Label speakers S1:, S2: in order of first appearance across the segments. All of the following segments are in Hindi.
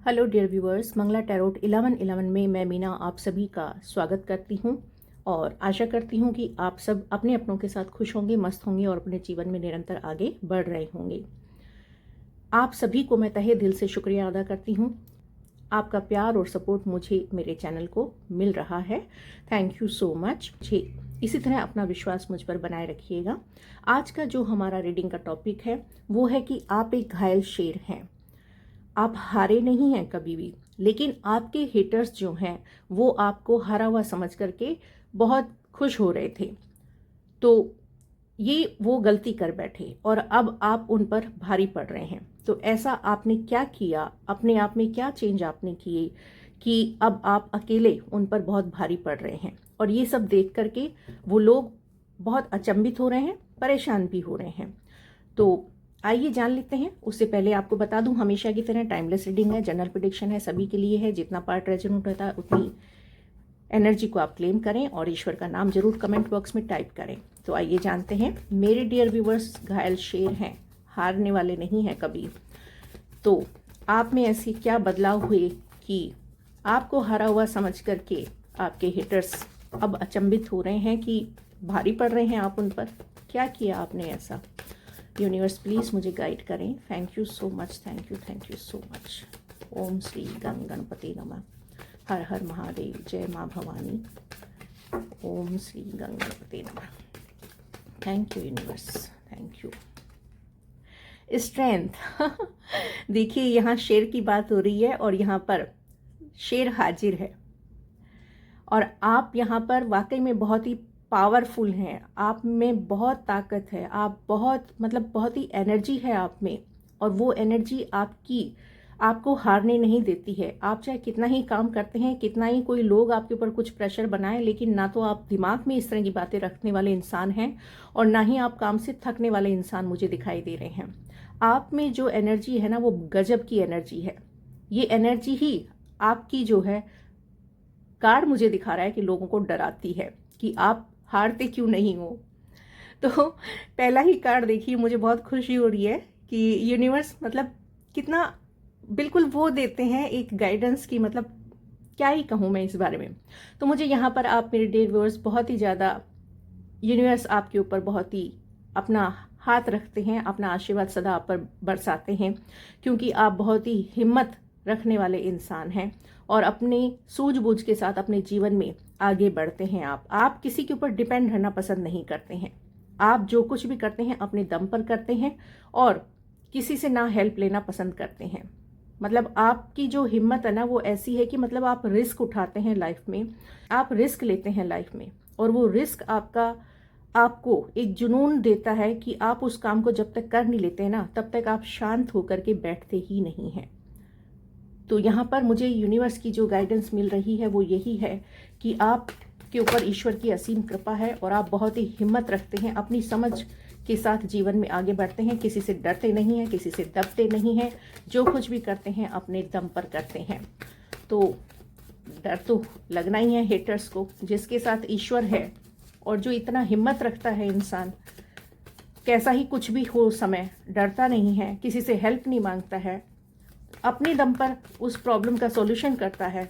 S1: Hello dear viewers, Mangala tarot 1111 में मैं मीना आप सभी का स्वागत करती हूं और आशा करती हूं कि आप सब अपने अपनों के साथ खुश होंगे, मस्त होंगे और अपने जीवन में निरंतर आगे बढ़ रहे होंगे। आप सभी को मैं तहे दिल से शुक्रिया अदा करती हूं। आपका प्यार और सपोर्ट मुझे मेरे चैनल को मिल रहा है। Thank you so much. मुझे इसी तरह अपना विश्वास मुझ पर बनाए रखिएगा। आज का जो हमारा रीडिंग का टॉपिक है वो है कि आप एक घायल शेर हैं। आप हारे नहीं हैं कभी भी, लेकिन आपके हेटर्स जो हैं वो आपको हारा हुआ समझ करके बहुत खुश हो रहे थे, तो ये वो गलती कर बैठे और अब आप उन पर भारी पड़ रहे हैं। तो ऐसा आपने क्या किया, अपने आप में क्या चेंज आपने किए कि अब आप अकेले उन पर बहुत भारी पड़ रहे हैं। और ये सब देख करके वो लोग बहुत अचंभित हो रहे हैं, परेशान भी हो रहे हैं। तो आइए जान लेते हैं। उससे पहले आपको बता दूं, हमेशा की तरह टाइमलेस रीडिंग है, जनरल प्रेडिक्शन है, सभी के लिए है। जितना पार्ट रेजोनेट होता है उतनी एनर्जी को आप क्लेम करें और ईश्वर का नाम जरूर कमेंट बॉक्स में टाइप करें। तो आइए जानते हैं। मेरे डियर व्यूवर्स, घायल शेर हैं, हारने वाले नहीं हैं कभी। तो आप में ऐसी क्या बदलाव हुए कि आपको हारा हुआ समझ करके आपके हिटर्स अब अचंभित हो रहे हैं कि भारी पड़ रहे हैं आप उन पर? क्या किया आपने ऐसा? यूनिवर्स प्लीज मुझे गाइड करें। Thank you so much, thank you so much. Om Shri Ganapati नमः। हर हर महादेव, जय माँ भवानी। ओम श्री गणपति नमः। Thank you universe, thank you. Strength देखिए, यहाँ शेर की बात हो रही है और यहाँ पर शेर हाजिर है और आप यहाँ पर वाकई में बहुत ही पावरफुल हैं। आप में बहुत ताकत है, आप बहुत ही एनर्जी है आप में, और वो एनर्जी आपको हारने नहीं देती है। आप चाहे कितना ही काम करते हैं, कितना ही कोई लोग आपके ऊपर कुछ प्रेशर बनाए, लेकिन ना तो आप दिमाग में इस तरह की बातें रखने वाले इंसान हैं और ना ही आप काम से थकने वाले इंसान मुझे दिखाई दे रहे हैं। आप में जो एनर्जी है ना, वो गजब की एनर्जी है। ये एनर्जी ही आपकी जो है कार्ड मुझे दिखा रहा है कि लोगों को डराती है कि आप हारते क्यों नहीं हो। तो पहला ही कार्ड देखिए, मुझे बहुत खुशी हो रही है कि यूनिवर्स कितना बिल्कुल वो देते हैं एक गाइडेंस की, क्या ही कहूँ मैं इस बारे में। तो मुझे यहाँ पर आप मेरे डियर व्यूअर्स बहुत ही ज़्यादा, यूनिवर्स आपके ऊपर बहुत ही अपना हाथ रखते हैं, अपना आशीर्वाद सदा आप पर बरसाते हैं, क्योंकि आप बहुत ही हिम्मत रखने वाले इंसान हैं और अपने सूझबूझ के साथ अपने जीवन में आगे बढ़ते हैं। आप किसी के ऊपर डिपेंड रहना पसंद नहीं करते हैं। आप जो कुछ भी करते हैं अपने दम पर करते हैं और किसी से ना हेल्प लेना पसंद करते हैं। आपकी जो हिम्मत है ना, वो ऐसी है कि आप रिस्क उठाते हैं लाइफ में, आप रिस्क लेते हैं लाइफ में, और वो रिस्क आपको एक जुनून देता है कि आप उस काम को जब तक कर नहीं लेते हैं ना, तब तक आप शांत होकर के बैठते ही नहीं हैं। तो यहाँ पर मुझे यूनिवर्स की जो गाइडेंस मिल रही है वो यही है कि आप के ऊपर ईश्वर की असीम कृपा है और आप बहुत ही हिम्मत रखते हैं, अपनी समझ के साथ जीवन में आगे बढ़ते हैं, किसी से डरते नहीं हैं, किसी से दबते नहीं हैं, जो कुछ भी करते हैं अपने दम पर करते हैं। तो डर तो लगना ही है हेटर्स को, जिसके साथ ईश्वर है और जो इतना हिम्मत रखता है इंसान, कैसा ही कुछ भी हो समय, डरता नहीं है, किसी से हेल्प नहीं मांगता है, अपने दम पर उस प्रॉब्लम का सॉल्यूशन करता है,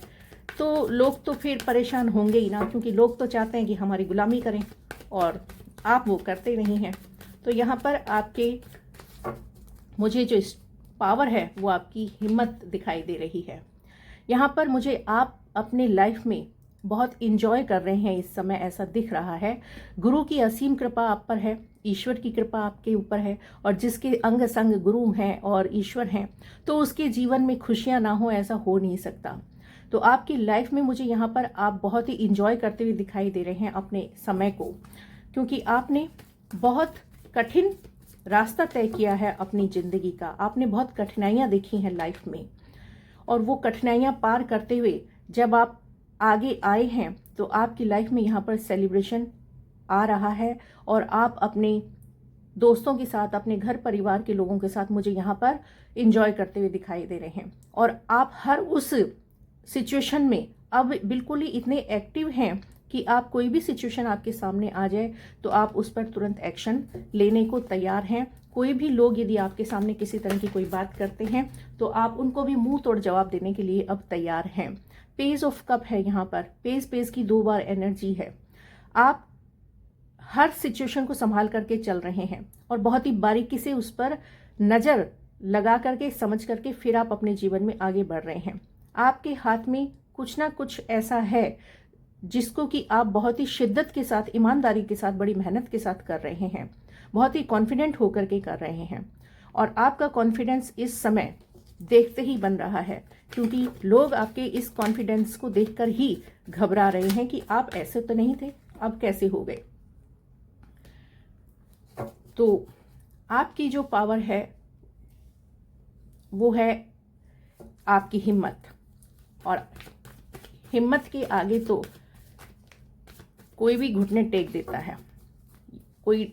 S1: तो लोग तो फिर परेशान होंगे ही ना, क्योंकि लोग तो चाहते हैं कि हमारी गुलामी करें और आप वो करते नहीं हैं। तो यहाँ पर आपके मुझे जो पावर है वो आपकी हिम्मत दिखाई दे रही है। यहाँ पर मुझे आप अपने लाइफ में बहुत इंजॉय कर रहे हैं इस समय, ऐसा दिख रहा है। गुरु की असीम कृपा आप पर है, ईश्वर की कृपा आपके ऊपर है, और जिसके अंग संग गुरु हैं और ईश्वर हैं, तो उसके जीवन में खुशियां ना हो ऐसा हो नहीं सकता। तो आपकी लाइफ में मुझे यहाँ पर आप बहुत ही इंजॉय करते हुए दिखाई दे रहे हैं अपने समय को, क्योंकि आपने बहुत कठिन रास्ता तय किया है अपनी जिंदगी का। आपने बहुत कठिनाइयाँ देखी हैं लाइफ में, और वो कठिनाइयाँ पार करते हुए जब आप आगे आए हैं तो आपकी लाइफ में यहाँ पर सेलिब्रेशन आ रहा है, और आप अपने दोस्तों के साथ, अपने घर परिवार के लोगों के साथ मुझे यहाँ पर इंजॉय करते हुए दिखाई दे रहे हैं। और आप हर उस सिचुएशन में अब बिल्कुल ही इतने एक्टिव हैं कि आप कोई भी सिचुएशन आपके सामने आ जाए तो आप उस पर तुरंत एक्शन लेने को तैयार हैं। कोई भी लोग यदि आपके सामने किसी तरह की कोई बात करते हैं तो आप उनको भी मुंह तोड़ जवाब देने के लिए अब तैयार हैं। पेज ऑफ कप है यहाँ पर, पेज की 2 बार एनर्जी है। आप हर सिचुएशन को संभाल करके चल रहे हैं और बहुत ही बारीकी से उस पर नज़र लगा करके, समझ करके फिर आप अपने जीवन में आगे बढ़ रहे हैं। आपके हाथ में कुछ ना कुछ ऐसा है जिसको कि आप बहुत ही शिद्दत के साथ, ईमानदारी के साथ, बड़ी मेहनत के साथ कर रहे हैं, बहुत ही कॉन्फिडेंट होकर के कर रहे हैं। और आपका कॉन्फिडेंस इस समय देखते ही बन रहा है, क्योंकि लोग आपके इस कॉन्फिडेंस को देखकर ही घबरा रहे हैं कि आप ऐसे तो नहीं थे, अब कैसे हो गए। तो आपकी जो पावर है वो है आपकी हिम्मत, और हिम्मत के आगे तो कोई भी घुटने टेक देता है। कोई,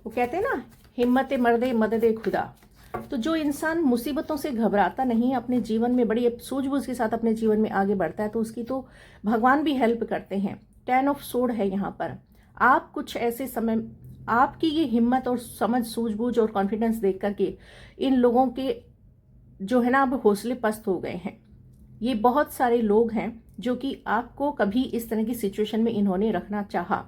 S1: वो कहते हैं ना, हिम्मत मर्दे मददे खुदा। तो जो इंसान मुसीबतों से घबराता नहीं, अपने जीवन में बड़ी सूझबूझ के साथ अपने जीवन में आगे बढ़ता है, तो उसकी तो भगवान भी हेल्प करते हैं। 10 ऑफ सोर्ड है यहाँ पर। आप कुछ ऐसे समय, आपकी ये हिम्मत और समझ, सूझबूझ और कॉन्फिडेंस देख करके इन लोगों के जो है ना अब हौसले पस्त हो गए हैं। ये बहुत सारे लोग हैं जो कि आपको कभी इस तरह की सिचुएशन में इन्होंने रखना चाहा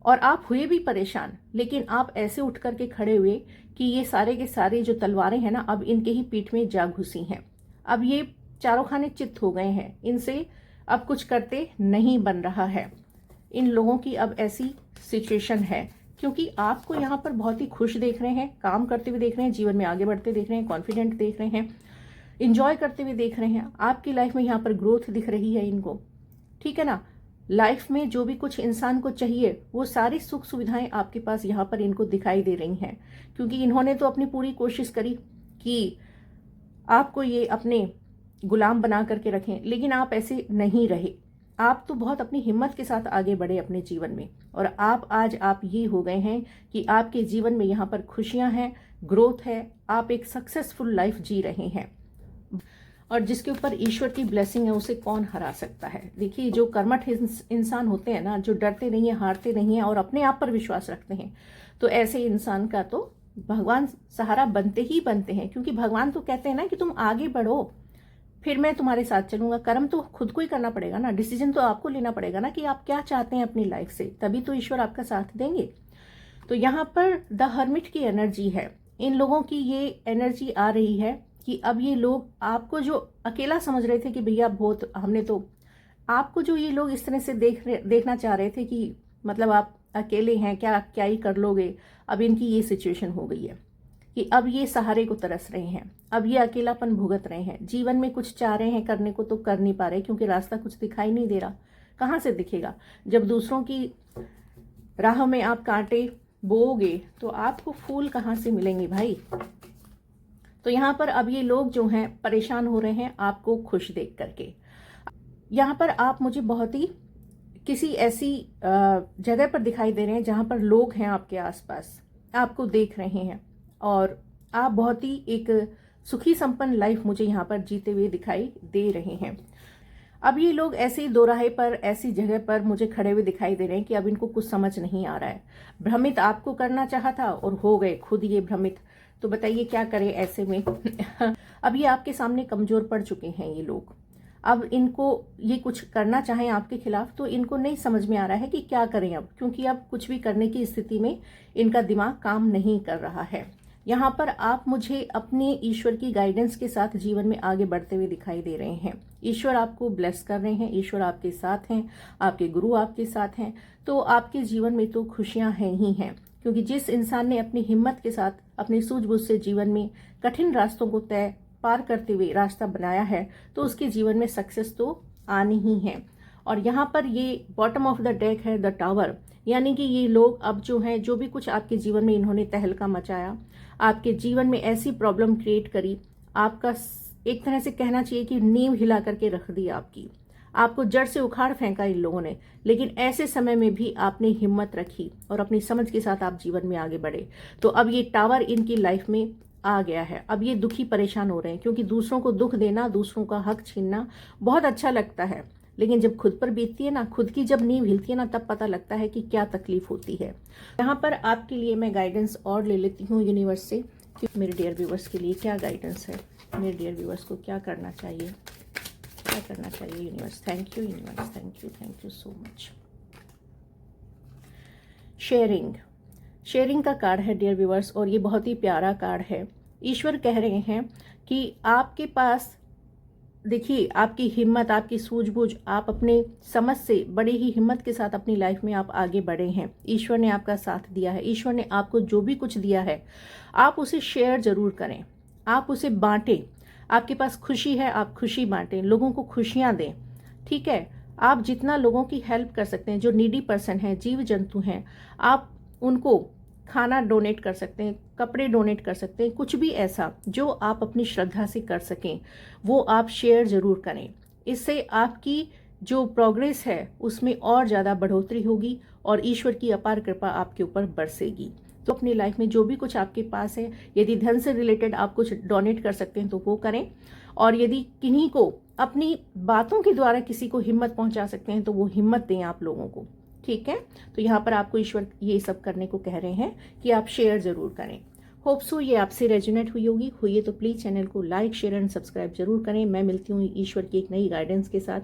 S1: और आप हुए भी परेशान, लेकिन आप ऐसे उठ करके खड़े हुए कि ये सारे के सारे जो तलवारें हैं ना अब इनके ही पीठ में जा घुसी हैं। अब ये चारों खाने चित्त हो गए हैं, इनसे अब कुछ करते नहीं बन रहा है। इन लोगों की अब ऐसी सिचुएशन है, क्योंकि आपको यहाँ पर बहुत ही खुश देख रहे हैं, काम करते हुए देख रहे हैं, जीवन में आगे बढ़ते देख रहे हैं, कॉन्फिडेंट देख रहे हैं, इंजॉय करते हुए देख रहे हैं। आपकी लाइफ में यहाँ पर ग्रोथ दिख रही है इनको, ठीक है ना। लाइफ में जो भी कुछ इंसान को चाहिए वो सारी सुख सुविधाएं आपके पास यहाँ पर इनको दिखाई दे रही हैं, क्योंकि इन्होंने तो अपनी पूरी कोशिश करी कि आपको ये अपने गुलाम बना करके रखें, लेकिन आप ऐसे नहीं रहे। आप तो बहुत अपनी हिम्मत के साथ आगे बढ़े अपने जीवन में, और आज आप ये हो गए हैं कि आपके जीवन में यहाँ पर खुशियाँ हैं, ग्रोथ है, आप एक सक्सेसफुल लाइफ जी रहे हैं। और जिसके ऊपर ईश्वर की ब्लेसिंग है उसे कौन हरा सकता है। देखिए, जो कर्मठ इंसान होते हैं ना, जो डरते नहीं है, हारते नहीं है और अपने आप पर विश्वास रखते हैं, तो ऐसे इंसान का तो भगवान सहारा बनते ही बनते हैं। क्योंकि भगवान तो कहते हैं ना कि तुम आगे बढ़ो, फिर मैं तुम्हारे साथ चलूंगा। कर्म तो खुद को ही करना पड़ेगा ना, डिसीजन तो आपको लेना पड़ेगा ना कि आप क्या चाहते हैं अपनी लाइफ से, तभी तो ईश्वर आपका साथ देंगे। तो यहाँ पर द हर्मिट की एनर्जी है। इन लोगों की ये एनर्जी आ रही है कि अब ये लोग आपको जो अकेला समझ रहे थे कि भैया बहुत हमने तो, आपको जो ये लोग इस तरह से देखना चाह रहे थे कि मतलब आप अकेले हैं, क्या ही कर लोगे, अब इनकी ये सिचुएशन हो गई है कि अब ये सहारे को तरस रहे हैं, अब ये अकेलापन भुगत रहे हैं, जीवन में कुछ चाह रहे हैं करने को तो कर नहीं पा रहे, क्योंकि रास्ता कुछ दिखाई नहीं दे रहा। कहाँ से दिखेगा? जब दूसरों की राह में आप कांटे बोओगे तो आपको फूल कहाँ से मिलेंगे भाई। तो यहाँ पर अब ये लोग जो हैं परेशान हो रहे हैं आपको खुश देख करके। यहाँ पर आप मुझे बहुत ही किसी ऐसी जगह पर दिखाई दे रहे हैं जहाँ पर लोग हैं आपके आसपास, आपको देख रहे हैं, और आप बहुत ही एक सुखी संपन्न लाइफ मुझे यहाँ पर जीते हुए दिखाई दे रहे हैं। अब ये लोग ऐसे ही दोराहे पर, ऐसी जगह पर मुझे खड़े हुए दिखाई दे रहे हैं कि अब इनको कुछ समझ नहीं आ रहा है। भ्रमित आपको करना चाहा था और हो गए खुद ये भ्रमित। तो बताइए क्या करें ऐसे में। अब ये आपके सामने कमजोर पड़ चुके हैं ये लोग। अब इनको ये कुछ करना चाहें आपके खिलाफ तो इनको नहीं समझ में आ रहा है कि क्या करें अब, क्योंकि अब कुछ भी करने की स्थिति में इनका दिमाग काम नहीं कर रहा है। यहाँ पर आप मुझे अपने ईश्वर की गाइडेंस के साथ जीवन में आगे बढ़ते हुए दिखाई दे रहे हैं। ईश्वर आपको ब्लेस कर रहे हैं, ईश्वर आपके साथ हैं, आपके गुरु आपके साथ हैं, तो आपके जीवन में तो खुशियां हैं ही हैं। क्योंकि जिस इंसान ने अपनी हिम्मत के साथ, अपनी सूझबूझ से जीवन में कठिन रास्तों को पार करते हुए रास्ता बनाया है, तो उसके जीवन में सक्सेस तो आनी ही है। और यहाँ पर ये बॉटम ऑफ द डेक है द टावर, यानी कि ये लोग अब जो हैं, जो भी कुछ आपके जीवन में इन्होंने तहलका मचाया, आपके जीवन में ऐसी प्रॉब्लम क्रिएट करी, आपका एक तरह से कहना चाहिए कि नींव हिला करके रख दी आपको जड़ से उखाड़ फेंका इन लोगों ने। लेकिन ऐसे समय में भी आपने हिम्मत रखी और अपनी समझ के साथ आप जीवन में आगे बढ़े। तो अब ये टावर इनकी लाइफ में आ गया है। अब ये दुखी परेशान हो रहे हैं, क्योंकि दूसरों को दुख देना, दूसरों का हक छीनना बहुत अच्छा लगता है, लेकिन जब खुद पर बीतती है ना, खुद की जब नींव हिलती है ना, तब पता लगता है कि क्या तकलीफ होती है। यहाँ पर आपके लिए मैं गाइडेंस और ले लेती हूँ यूनिवर्स से कि मेरे डियर व्यूवर्स के लिए क्या गाइडेंस है, मेरे डियर व्यूवर्स को क्या करना चाहिए, क्या करना चाहिए universe. Thank you universe, thank you so much. Sharing का कार्ड है डियर व्यूवर्स, और ये बहुत ही प्यारा कार्ड है। ईश्वर कह रहे हैं कि आपके पास देखिए, आपकी हिम्मत, आपकी सूझबूझ, आप अपने समझ से बड़ी ही हिम्मत के साथ अपनी लाइफ में आप आगे बढ़े हैं। ईश्वर ने आपका साथ दिया है। ईश्वर ने आपको जो भी कुछ दिया है आप उसे शेयर जरूर करें, आप उसे बांटें। आपके पास खुशी है, आप खुशी बांटें, लोगों को खुशियां दें। ठीक है, आप जितना लोगों की हेल्प कर सकते हैं, जो नीडी पर्सन हैं, जीव जंतु हैं, आप उनको खाना डोनेट कर सकते हैं, कपड़े डोनेट कर सकते हैं, कुछ भी ऐसा जो आप अपनी श्रद्धा से कर सकें वो आप शेयर ज़रूर करें। इससे आपकी जो प्रोग्रेस है उसमें और ज़्यादा बढ़ोतरी होगी और ईश्वर की अपार कृपा आपके ऊपर बरसेगी। तो अपनी लाइफ में जो भी कुछ आपके पास है, यदि धन से रिलेटेड आप कुछ डोनेट कर सकते हैं तो वो करें, और यदि किन्हीं को अपनी बातों के द्वारा किसी को हिम्मत पहुंचा सकते हैं तो वो हिम्मत दें आप लोगों को। ठीक है, तो यहाँ पर आपको ईश्वर ये सब करने को कह रहे हैं कि आप शेयर जरूर करें। होप सो ये आपसे रेजोनेट हुई है तो प्लीज चैनल को लाइक, शेयर एंड सब्सक्राइब जरूर करें। मैं मिलती हूँ ईश्वर की एक नई गाइडेंस के साथ।